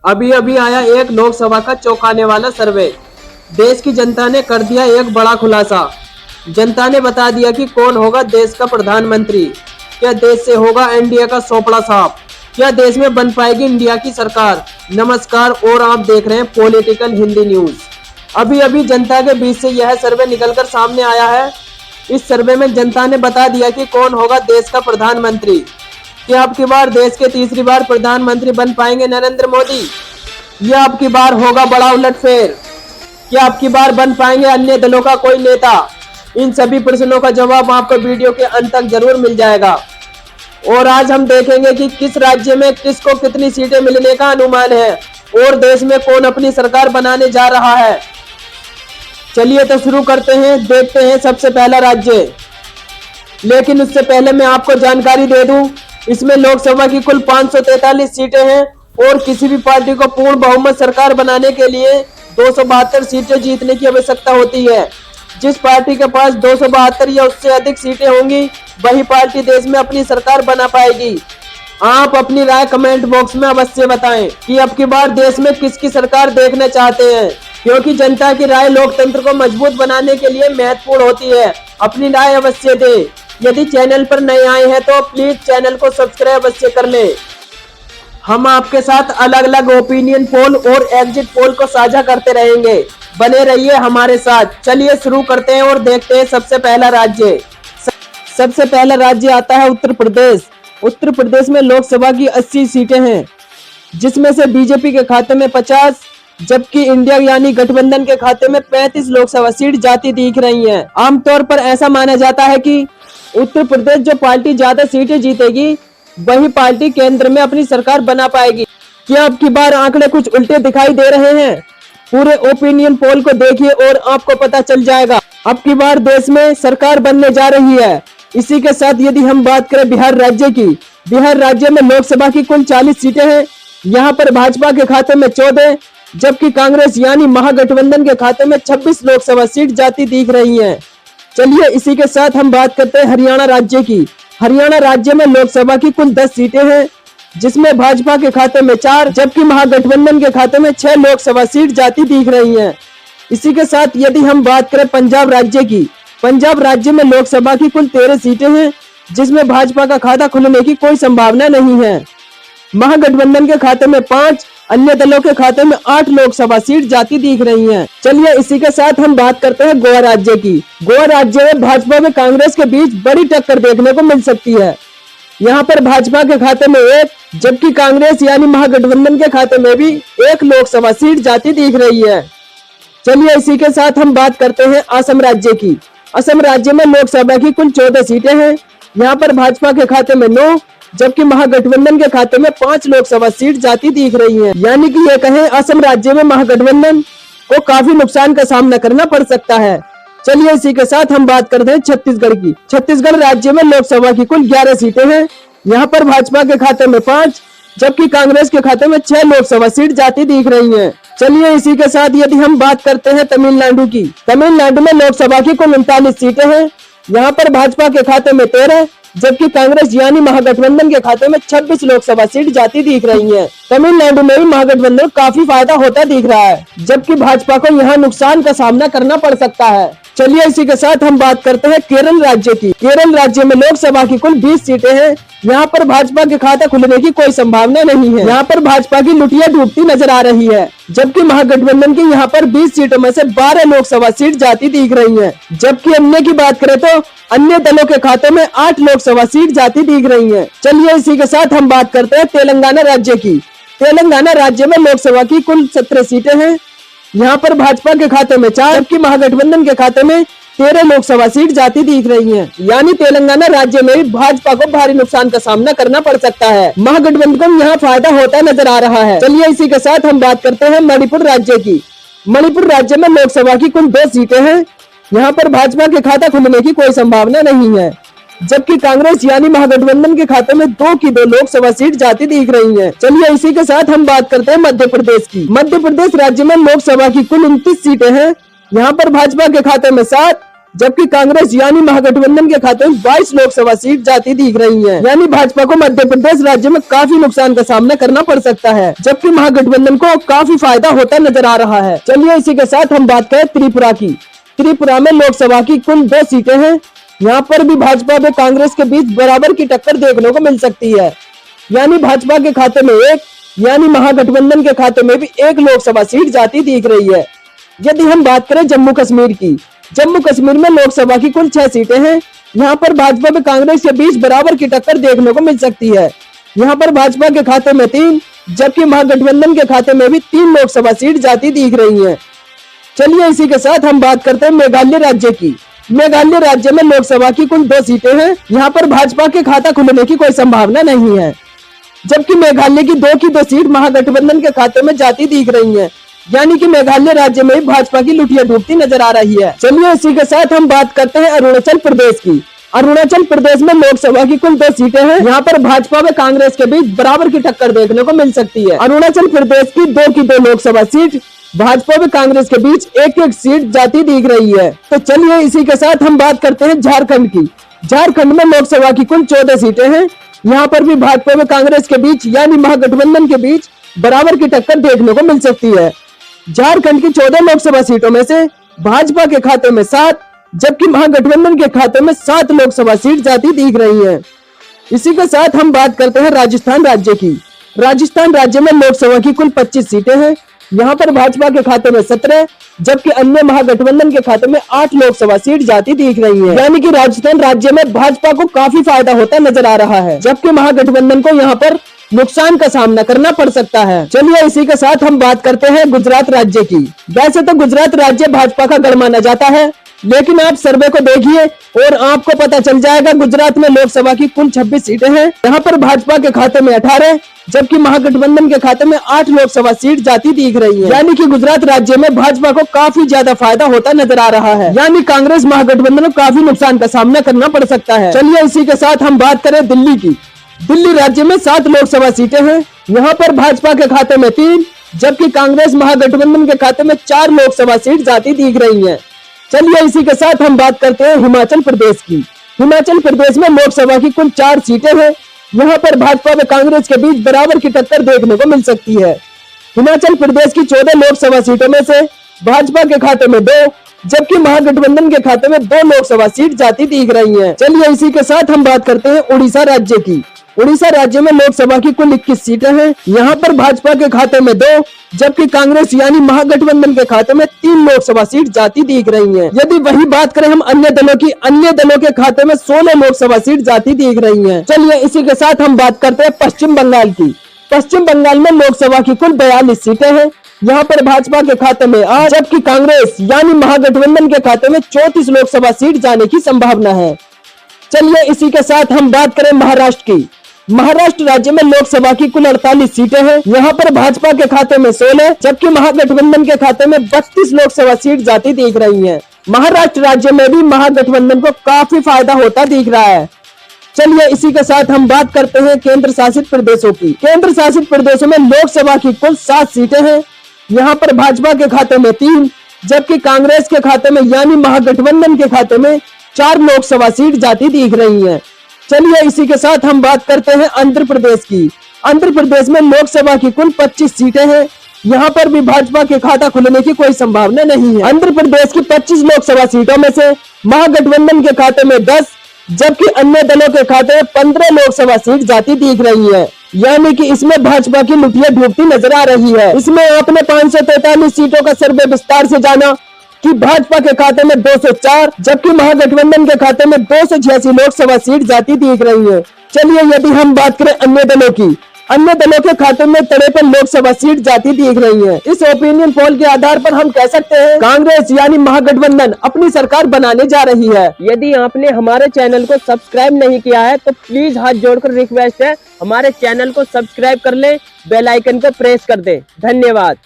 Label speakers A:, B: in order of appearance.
A: अभी अभी आया एक लोकसभा का चौंकाने वाला सर्वे। देश की जनता ने कर दिया एक बड़ा खुलासा। जनता ने बता दिया कि कौन होगा देश का प्रधानमंत्री। क्या देश से होगा एनडीए का सोपड़ा साफ? क्या देश में बन पाएगी इंडिया की सरकार? नमस्कार, और आप देख रहे हैं पॉलिटिकल हिंदी न्यूज। अभी अभी जनता के बीच से यह सर्वे निकलकर सामने आया है। इस सर्वे में जनता ने बता दिया कि कौन होगा देश का प्रधानमंत्री। क्या अब की बार देश के तीसरी बार प्रधानमंत्री बन पाएंगे नरेंद्र मोदी, या अब की बार होगा बड़ा उलटफेर? क्या अब की बार बन पाएंगे अन्य दलों का कोई नेता? इन सभी प्रश्नों का जवाब आपको वीडियो के अंत तक जरूर मिल जाएगा। और आज हम देखेंगे कि किस राज्य में किसको कितनी सीटें मिलने का अनुमान है और देश में कौन अपनी सरकार बनाने जा रहा है। चलिए तो शुरू करते हैं, देखते हैं सबसे पहला राज्य। लेकिन उससे पहले मैं आपको जानकारी दे दूं, इसमें लोकसभा की कुल 543 सीटें हैं और किसी भी पार्टी को पूर्ण बहुमत सरकार बनाने के लिए 272 सीटें जीतने की आवश्यकता होती है। जिस पार्टी के पास 272 या उससे अधिक सीटें होंगी, वही पार्टी देश में अपनी सरकार बना पाएगी। आप अपनी राय कमेंट बॉक्स में अवश्य बताएं कि अब की बार देश में किसकी सरकार देखना चाहते हैं, क्योंकि जनता की राय लोकतंत्र को मजबूत बनाने के लिए महत्वपूर्ण होती है। अपनी राय अवश्य दें। यदि चैनल पर नए आए हैं तो प्लीज चैनल को सब्सक्राइब अवश्य कर लें। हम आपके साथ अलग अलग ओपिनियन पोल और एग्जिट पोल को साझा करते रहेंगे। बने रहिए हमारे साथ। चलिए शुरू करते हैं और देखते हैं सबसे पहला राज्य। सबसे पहला राज्य आता है उत्तर प्रदेश। उत्तर प्रदेश में लोकसभा की 80 सीटें हैं, जिसमें से बीजेपी के खाते में 50, जबकि इंडिया यानी गठबंधन के खाते में 35 लोकसभा सीट जाती दिख रही हैं। आमतौर पर ऐसा माना जाता है कि उत्तर प्रदेश जो पार्टी ज्यादा सीटें जीतेगी, वही पार्टी केंद्र में अपनी सरकार बना पाएगी। क्या अब की बार आंकड़े कुछ उल्टे दिखाई दे रहे हैं? पूरे ओपिनियन पोल को देखिए और आपको पता चल जाएगा। अब की बार देश में सरकार बनने जा रही है। इसी के साथ यदि हम बात करें बिहार राज्य की, बिहार राज्य में लोकसभा की कुल 40 सीटें हैं। यहाँ पर भाजपा के खाते में 14, जबकि कांग्रेस यानी महागठबंधन के खाते में 26 लोकसभा सीट जाती दिख रही है। चलिए इसी के साथ हम बात करते हैं हरियाणा राज्य की। हरियाणा राज्य में लोकसभा की कुल 10 सीटें हैं, जिसमें भाजपा के खाते में 4, जबकि महागठबंधन के खाते में 6 लोकसभा सीट जाती दिख रही हैं। इसी के साथ यदि हम बात करें पंजाब राज्य की, पंजाब राज्य में लोकसभा की कुल 13 सीटें हैं, जिसमें भाजपा का खाता खुलने की कोई संभावना नहीं है। महागठबंधन के खाते में 5, अन्य दलों के खाते में 8 लोकसभा सीट जाती दिख रही हैं। चलिए इसी के साथ हम बात करते हैं गोवा राज्य की। गोवा राज्य में भाजपा व कांग्रेस के बीच बड़ी टक्कर देखने को मिल सकती है। यहाँ पर भाजपा के खाते में 1, जबकि कांग्रेस यानी महागठबंधन के खाते में भी 1 लोकसभा सीट जाती दिख रही है। चलिए इसी के साथ हम बात करते हैं असम राज्य की। असम राज्य में लोकसभा की कुल 14 सीटें हैं। यहाँ पर भाजपा के खाते में 9, जबकि महागठबंधन के खाते में 5 लोकसभा सीट जाती दिख रही हैं। यानी कि ये कहें असम राज्य में महागठबंधन को काफी नुकसान का सामना करना पड़ सकता है। चलिए इसी के साथ हम बात करते हैं छत्तीसगढ़ की। छत्तीसगढ़ राज्य में लोकसभा की कुल 11 सीटें हैं। यहाँ पर भाजपा के खाते में 5, जबकि कांग्रेस के खाते में 6 लोकसभा सीट जाती दिख रही है। चलिए इसी के साथ यदि हम बात करते हैं तमिलनाडु की। तमिलनाडु में लोकसभा की कुल 39 सीटें हैं। यहाँ पर भाजपा के खाते में 13, जबकि कांग्रेस यानी महागठबंधन के खाते में 26 लोकसभा सीट जाती दिख रही है। तमिलनाडु में भी महागठबंधन काफी फायदा होता दिख रहा है, जबकि भाजपा को यहाँ नुकसान का सामना करना पड़ सकता है। चलिए इसी के साथ हम बात करते हैं केरल राज्य की। केरल राज्य में लोकसभा की कुल 20 सीटें हैं। यहाँ पर भाजपा के खाता खुलने की कोई संभावना नहीं है। यहाँ पर भाजपा की लुटिया डूबती नजर आ रही है, जबकि महागठबंधन की यहाँ पर 20 सीटों में से 12 लोकसभा सीट जाती दिख रही है। जबकि अन्य की बात करें तो अन्य दलों के खाते में 8 लोकसभा सीट जाती दिख रही है। चलिए इसी के साथ हम बात करते हैं तेलंगाना राज्य की। तेलंगाना राज्य में लोकसभा की कुल 17 सीटें हैं। यहाँ पर भाजपा के खाते में 4, जबकि महागठबंधन के खाते में 13 लोकसभा सीट जाती दिख रही हैं। यानी तेलंगाना राज्य में भी भाजपा को भारी नुकसान का सामना करना पड़ सकता है। महागठबंधन को यहाँ फायदा होता नजर आ रहा है। चलिए इसी के साथ हम बात करते हैं मणिपुर राज्य की। मणिपुर राज्य में लोकसभा की कुल 2 सीटें हैं। यहाँ पर भाजपा के खाता खुलने की कोई संभावना नहीं है, जबकि कांग्रेस यानी महागठबंधन के खाते में 2 की 2 लोकसभा सीट जाती दिख रही है। चलिए इसी के साथ हम बात करते हैं मध्य प्रदेश की। मध्य प्रदेश राज्य में लोकसभा की कुल 29 सीटें हैं। यहाँ पर भाजपा के खाते में 7, जबकि कांग्रेस यानी महागठबंधन के खाते में 22 लोकसभा सीट जाती दिख रही है। यानी भाजपा को मध्य प्रदेश राज्य में काफी नुकसान का सामना करना पड़ सकता है, जबकि महागठबंधन को काफी फायदा होता नजर आ रहा है। चलिए इसी के साथ हम बात करें त्रिपुरा की। त्रिपुरा में लोकसभा की कुल 2 सीटें हैं। यहाँ पर भी भाजपा व कांग्रेस के बीच बराबर की टक्कर देखने को मिल सकती है। यानी भाजपा के खाते में 1, यानी महागठबंधन के खाते में भी 1 लोकसभा सीट जाती दिख रही है। यदि हम बात करें जम्मू कश्मीर की, जम्मू कश्मीर में लोकसभा की कुल 6 सीटें हैं। यहाँ पर भाजपा व कांग्रेस के बीच बराबर की टक्कर देखने को मिल सकती है। यहाँ पर भाजपा के खाते में 3, जबकि महागठबंधन के खाते में भी 3 लोकसभा सीट जाती दिख रही है। चलिए इसी के साथ हम बात करते हैं मेघालय राज्य की। मेघालय राज्य में लोकसभा की कुल 2 सीटें हैं। यहाँ पर भाजपा के खाता खुलने की कोई संभावना नहीं है, जबकि मेघालय की 2 सीट महागठबंधन के खाते में जाती दिख रही है। यानी कि मेघालय राज्य में भाजपा की लुटिया डूबती नजर आ रही है। चलिए इसी के साथ हम बात करते हैं अरुणाचल प्रदेश की। अरुणाचल प्रदेश में लोकसभा की कुल 2 सीटें हैं। यहाँ पर भाजपा व कांग्रेस के बीच बराबर की टक्कर देखने को मिल सकती है। अरुणाचल प्रदेश की 2 लोकसभा सीट भाजपा व कांग्रेस के बीच 1 सीट जाती दिख रही है। तो चलिए इसी के साथ हम बात करते हैं झारखंड की। झारखंड में लोकसभा की कुल 14 सीटें हैं। यहाँ पर भी भाजपा व कांग्रेस के बीच यानी महागठबंधन के बीच बराबर की टक्कर देखने को मिल सकती है। झारखंड की 14 लोकसभा सीटों में से भाजपा के खाते में 7, जबकि महागठबंधन के खाते में 7 लोकसभा सीट जाती दिख रही है। इसी के साथ हम बात करते हैं राजस्थान राज्य की। राजस्थान राज्य में लोकसभा की कुल 25 सीटें हैं। यहाँ पर भाजपा के खाते में 17, जबकि अन्य महागठबंधन के खाते में 8 लोकसभा सीट जाती दिख रही है। यानी कि राजस्थान राज्य में भाजपा को काफी फायदा होता नजर आ रहा है, जबकि महागठबंधन को यहाँ पर नुकसान का सामना करना पड़ सकता है। चलिए इसी के साथ हम बात करते हैं गुजरात राज्य की। वैसे तो गुजरात राज्य भाजपा का गढ़ माना जाता है, लेकिन आप सर्वे को देखिए और आपको पता चल जाएगा गुजरात में लोकसभा की कुल 26 सीटें हैं। यहाँ पर भाजपा के खाते में 18, जबकि महागठबंधन के खाते में 8 लोकसभा सीट जाती दिख रही है। यानी कि गुजरात राज्य में भाजपा को काफी ज्यादा फायदा होता नजर आ रहा है। यानी कांग्रेस महागठबंधन को काफी नुकसान का सामना करना पड़ सकता है। चलिए इसी के साथ हम बात करें दिल्ली की। दिल्ली राज्य में 7 लोकसभा सीटें हैं। यहाँ पर भाजपा के खाते में 3, जबकि कांग्रेस महागठबंधन के खाते में 4 लोकसभा सीट जाती दिख रही है। चलिए इसी के साथ हम बात करते हैं हिमाचल प्रदेश की। हिमाचल प्रदेश में लोकसभा की कुल 4 सीटें हैं। यहाँ पर भाजपा व कांग्रेस के बीच बराबर की टक्कर देखने को मिल सकती है। हिमाचल प्रदेश की 14 लोकसभा सीटों में से भाजपा के खाते में 2, जबकि महागठबंधन के खाते में 2 लोकसभा सीट जाती दिख रही है। चलिए इसी के साथ हम बात करते हैं उड़ीसा राज्य की। उड़ीसा राज्य में लोकसभा की कुल 21 सीटें हैं। यहाँ पर भाजपा के खाते में 2, जबकि कांग्रेस यानी महागठबंधन के खाते में 3 लोकसभा सीट जाती दिख रही हैं। यदि वही बात करें हम अन्य दलों की, अन्य दलों के खाते में 16 लोकसभा सीट जाती दिख रही हैं। चलिए इसी के साथ हम बात करते हैं पश्चिम बंगाल की। पश्चिम बंगाल में लोकसभा की कुल 42 सीटें हैं। यहाँ पर भाजपा के खाते में 8, जबकि कांग्रेस यानी महागठबंधन के खाते में 34 लोकसभा सीट जाने की संभावना है। चलिए इसी के साथ हम बात करें महाराष्ट्र की। महाराष्ट्र राज्य में लोकसभा की कुल 48 सीटें हैं। यहाँ पर भाजपा के खाते में 16, जबकि महागठबंधन के खाते में 32 लोकसभा सीट जाती दिख रही हैं। महाराष्ट्र राज्य में भी महागठबंधन को काफी फायदा होता दिख रहा है। चलिए इसी के साथ हम बात करते हैं केंद्र शासित प्रदेशों की। केंद्र शासित प्रदेशों में लोकसभा की कुल 7 सीटें हैं। यहाँ पर भाजपा के खाते में 3, जबकि कांग्रेस के खाते में यानी महागठबंधन के खाते में 4 लोकसभा सीट जाती दिख रही हैं। चलिए इसी के साथ हम बात करते हैं आंध्र प्रदेश की। आंध्र प्रदेश में लोकसभा की कुल 25 सीटें हैं। यहाँ पर भी भाजपा के खाता खुलने की कोई संभावना नहीं है। आंध्र प्रदेश की 25 लोकसभा सीटों में से महागठबंधन के खाते में 10, जबकि अन्य दलों के खाते में 15 लोकसभा सीट जाती दिख रही है। यानी कि इसमें भाजपा की लुटिया डूबती नजर आ रही है। इसमें आपने 543 सीटों का सर्वे विस्तार से जाना कि भाजपा के खाते में 204, जबकि महागठबंधन के खाते में 286 लोकसभा सीट जाती दिख रही है। चलिए यदि हम बात करें अन्य दलों की, अन्य दलों के खाते में 53 लोकसभा सीट जाती दिख रही है। इस ओपिनियन पोल के आधार पर हम कह सकते हैं कांग्रेस यानी महागठबंधन अपनी सरकार बनाने जा रही है। यदि आपने हमारे चैनल को सब्सक्राइब नहीं किया है तो प्लीज हाथ जोड़कर रिक्वेस्ट है हमारे चैनल को सब्सक्राइब कर लें, बेल आइकन को प्रेस कर दें। धन्यवाद।